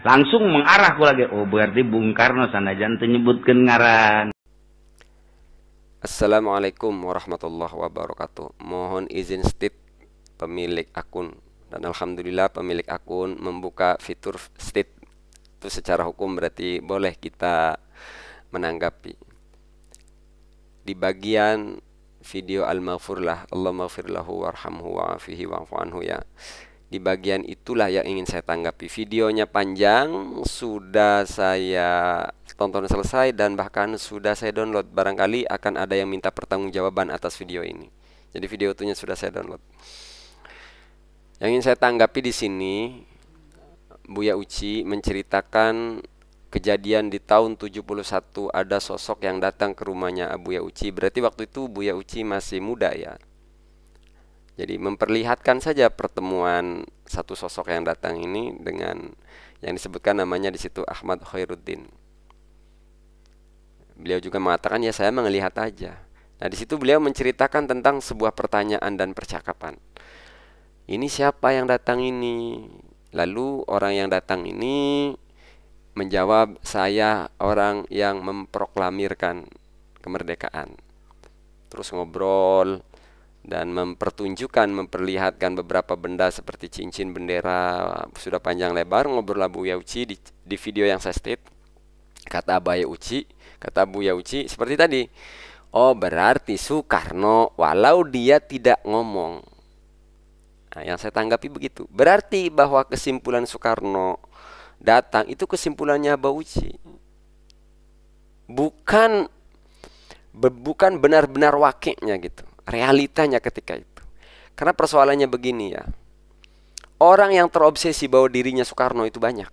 langsung mengarah ku lagi. Oh berarti Bung Karno sanajan teu nyebutkeun ngaran. Assalamualaikum warahmatullahi wabarakatuh. Mohon izin state pemilik akun, dan alhamdulillah pemilik akun membuka fitur state. Itu secara hukum berarti boleh kita menanggapi. Di bagian video al-maghfurlah, Allah maghfirlahu warhamhu wa'afihi wa'fu anhu ya. Di bagian itulah yang ingin saya tanggapi. Videonya panjang, sudah saya tonton selesai dan bahkan sudah saya download. Barangkali akan ada yang minta pertanggungjawaban atas video ini. Jadi video itunya sudah saya download. Yang ingin saya tanggapi di sini, Buya Uci menceritakan kejadian di tahun 71 ada sosok yang datang ke rumahnya Buya Uci. Berarti waktu itu Buya Uci masih muda ya. Jadi memperlihatkan saja pertemuan satu sosok yang datang ini dengan yang disebutkan namanya di situ Ahmad Khairuddin. Beliau juga mengatakan ya saya melihat aja. Nah di situ beliau menceritakan tentang sebuah pertanyaan dan percakapan. Ini siapa yang datang ini? Lalu orang yang datang ini menjawab, saya orang yang memproklamirkan kemerdekaan. Terus ngobrol dan memperlihatkan beberapa benda seperti cincin bendera. Sudah panjang lebar ngobrol Buya Uci di video yang saya state. Kata Buya Uci seperti tadi. Oh berarti Soekarno walau dia tidak ngomong. Nah, yang saya tanggapi begitu. Berarti bahwa kesimpulan Soekarno datang itu kesimpulannya Buya Uci. Bukan benar-benar wakilnya gitu. Realitanya ketika itu. Karena persoalannya begini ya. Orang yang terobsesi bahwa dirinya Soekarno itu banyak.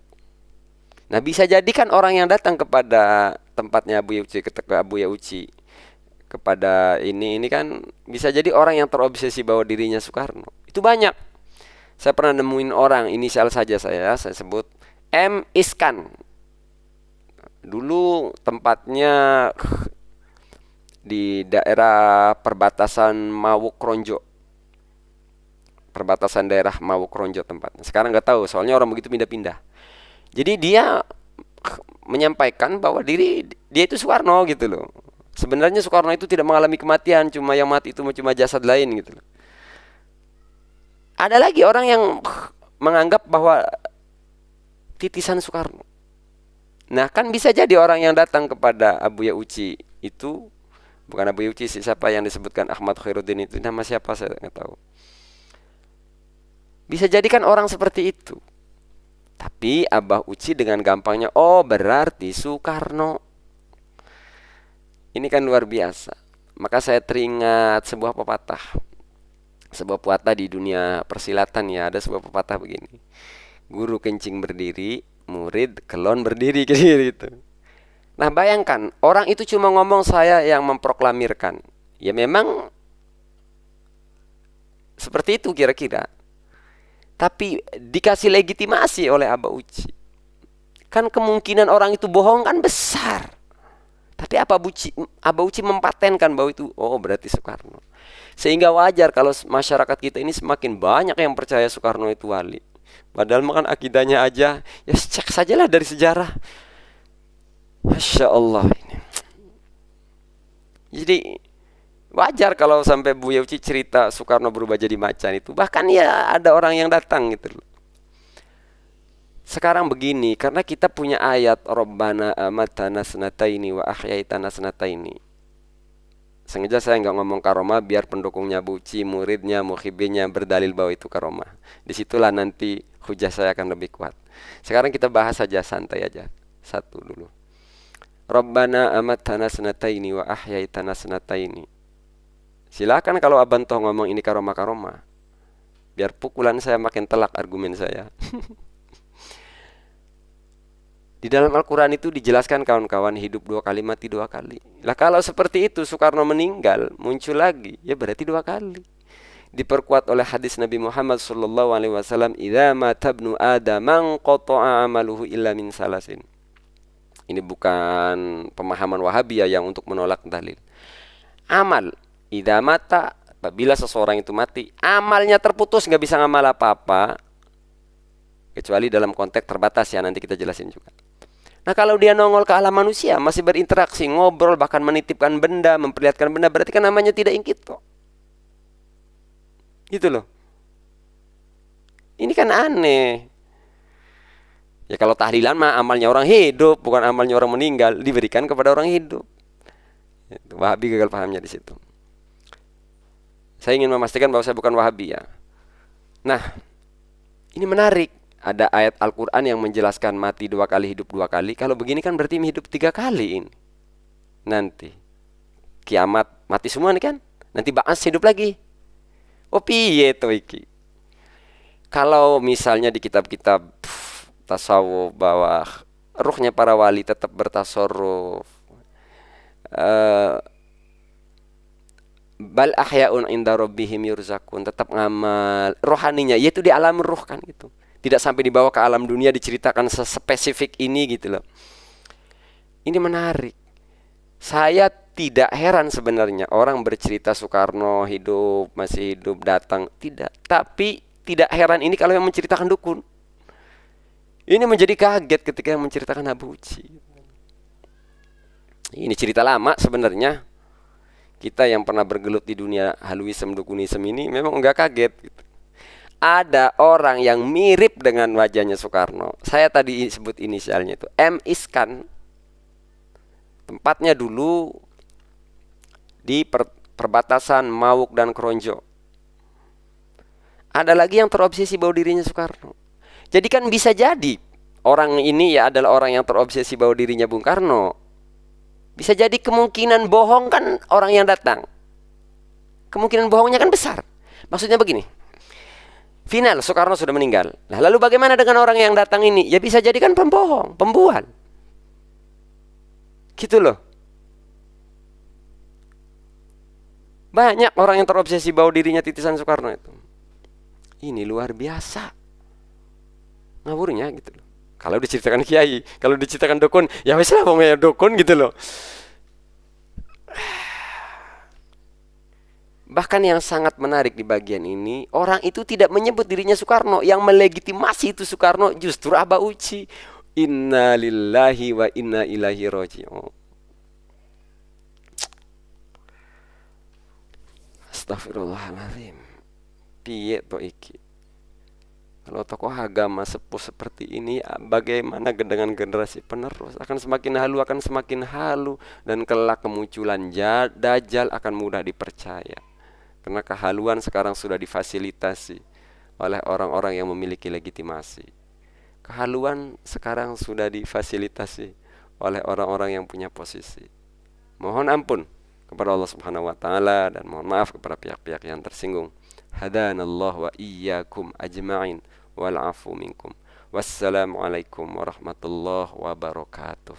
Nah bisa jadi kan orang yang datang kepada tempatnya Buya Uci, ketika Buya Uci kepada ini kan bisa jadi orang yang terobsesi bahwa dirinya Soekarno. Itu banyak. Saya pernah nemuin orang, inisial saja saya sebut M. Iskan. Dulu tempatnya di daerah perbatasan Mawuk-Ronjo. Perbatasan daerah Mawuk-Ronjo tempatnya. Sekarang nggak tahu, soalnya orang begitu pindah-pindah. Jadi dia menyampaikan bahwa dia itu Soekarno gitu loh. Sebenarnya Soekarno itu tidak mengalami kematian, cuma yang mati itu cuma jasad lain gitu loh. Ada lagi orang yang menganggap bahwa titisan Soekarno. Nah kan bisa jadi orang yang datang kepada Buya Uci itu bukan Buya Uci, siapa yang disebutkan Ahmad Khairuddin itu nama siapa saya nggak tahu. Bisa jadi kan orang seperti itu. Tapi Abah Uci dengan gampangnya, oh berarti Soekarno. Ini kan luar biasa. Maka saya teringat sebuah pepatah. Sebuah pepatah di dunia persilatan ya, ada sebuah pepatah begini. Guru kencing berdiri, murid kelon berdiri gitu. Nah bayangkan, orang itu cuma ngomong saya yang memproklamirkan. Ya memang seperti itu kira-kira. Tapi dikasih legitimasi oleh Abah Uci. Kan kemungkinan orang itu bohong kan besar. Tapi Abah Uci mempatenkan bahwa itu, oh berarti Soekarno. Sehingga wajar kalau masyarakat kita ini semakin banyak yang percaya Soekarno itu wali. Padahal makan akidahnya aja, ya cek sajalah dari sejarah. Masya Allah ini. Jadi wajar kalau sampai Buya Uci cerita Soekarno berubah jadi macan itu. Bahkan ya ada orang yang datang gitu loh. Sekarang begini, karena kita punya ayat Rabbana amatana sanataini wa ahyaitana sanataini. Sengaja saya nggak ngomong karomah biar pendukungnya Buci, muridnya, muhibinnya berdalil bahwa itu karomah. Disitulah nanti hujah saya akan lebih kuat. Sekarang kita bahas saja santai aja. Satu dulu. Rabbana amatana sanataini wa ahyaitana sanataini. Silakan kalau Abang toh ngomong ini karomah-karomah. Biar pukulan saya makin telak argumen saya. Di dalam Al-Quran itu dijelaskan kawan-kawan hidup 2 kali, mati 2 kali. Lah kalau seperti itu Soekarno meninggal, muncul lagi, ya berarti 2 kali. Diperkuat oleh hadis Nabi Muhammad SAW, "Idza mata ibnu Adam qata'a amaluhu illa min salasin." Ini bukan pemahaman Wahabiyah yang untuk menolak dalil. Amal, idza mata, apabila seseorang itu mati, amalnya terputus, nggak bisa ngamal apa-apa. kecuali dalam konteks terbatas ya, nanti kita jelasin juga. Nah, kalau dia nongol ke alam manusia, masih berinteraksi, ngobrol, bahkan menitipkan benda, memperlihatkan benda, berarti kan namanya tidak ingkito. Gitu loh. Ini kan aneh. Ya kalau tahlilan mah amalnya orang hidup, bukan amalnya orang meninggal, diberikan kepada orang hidup. Wahabi gagal pahamnya di situ. Saya ingin memastikan bahwa saya bukan Wahabi ya. Nah, ini menarik. Ada ayat Al-Quran yang menjelaskan mati 2 kali, hidup 2 kali. Kalau begini kan berarti hidup 3 kali ini. Nanti kiamat mati semua nih kan. Nanti ba'as hidup lagi. Oh piye to iki. Kalau misalnya di kitab-kitab tasawuf bahwa ruhnya para wali tetap bertasarruf, bal ahya'un inda rabbihim yurzakun, tetap ngamal rohaninya, yaitu di alam ruh kan gitu. Tidak sampai dibawa ke alam dunia diceritakan sespesifik ini gitu loh. Ini menarik. Saya tidak heran sebenarnya orang bercerita Soekarno hidup, masih hidup, datang, tidak. Tapi tidak heran ini kalau yang menceritakan dukun. Ini menjadi kaget ketika yang menceritakan Abuji. Ini cerita lama sebenarnya. Kita yang pernah bergelut di dunia haluism, dukunism ini memang enggak kaget gitu. Ada orang yang mirip dengan wajahnya Soekarno. Saya tadi sebut inisialnya itu M. Iskan. Tempatnya dulu di perbatasan Mauk dan Kronjo. Ada lagi yang terobsesi bahwa dirinya Soekarno. Jadi kan bisa jadi orang ini ya adalah orang yang terobsesi bahwa dirinya Bung Karno. Bisa jadi kemungkinan bohong kan orang yang datang. Kemungkinan bohongnya kan besar. Maksudnya begini. Final, Soekarno sudah meninggal. Nah, lalu bagaimana dengan orang yang datang ini? Ya bisa jadi kan pembohong, pembual. Gitu loh. Banyak orang yang terobsesi bahwa dirinya titisan Soekarno itu. Ini luar biasa. Ngawurnya gitu loh. Kalau diceritakan kiai, kalau diceritakan dukun, ya wis lah wong dukun gitu loh. Bahkan yang sangat menarik di bagian ini, orang itu tidak menyebut dirinya Soekarno. Yang melegitimasi itu Soekarno justru Aba Uci. Inna lillahi wa inna ilaihi raji'un. Astagfirullahaladzim. Piye to iki? Kalau tokoh agama sepuh seperti ini, bagaimana dengan generasi penerus? Akan semakin halu, dan kelak kemunculan Dajjal akan mudah dipercaya. Karena kehaluan sekarang sudah difasilitasi oleh orang-orang yang memiliki legitimasi. Kehaluan sekarang sudah difasilitasi oleh orang-orang yang punya posisi. Mohon ampun kepada Allah Subhanahu wa taala dan mohon maaf kepada pihak-pihak yang tersinggung. Hadanallahu wa iyyakum ajma'in wal afu minkum. Wassalamualaikum warahmatullahi wabarakatuh.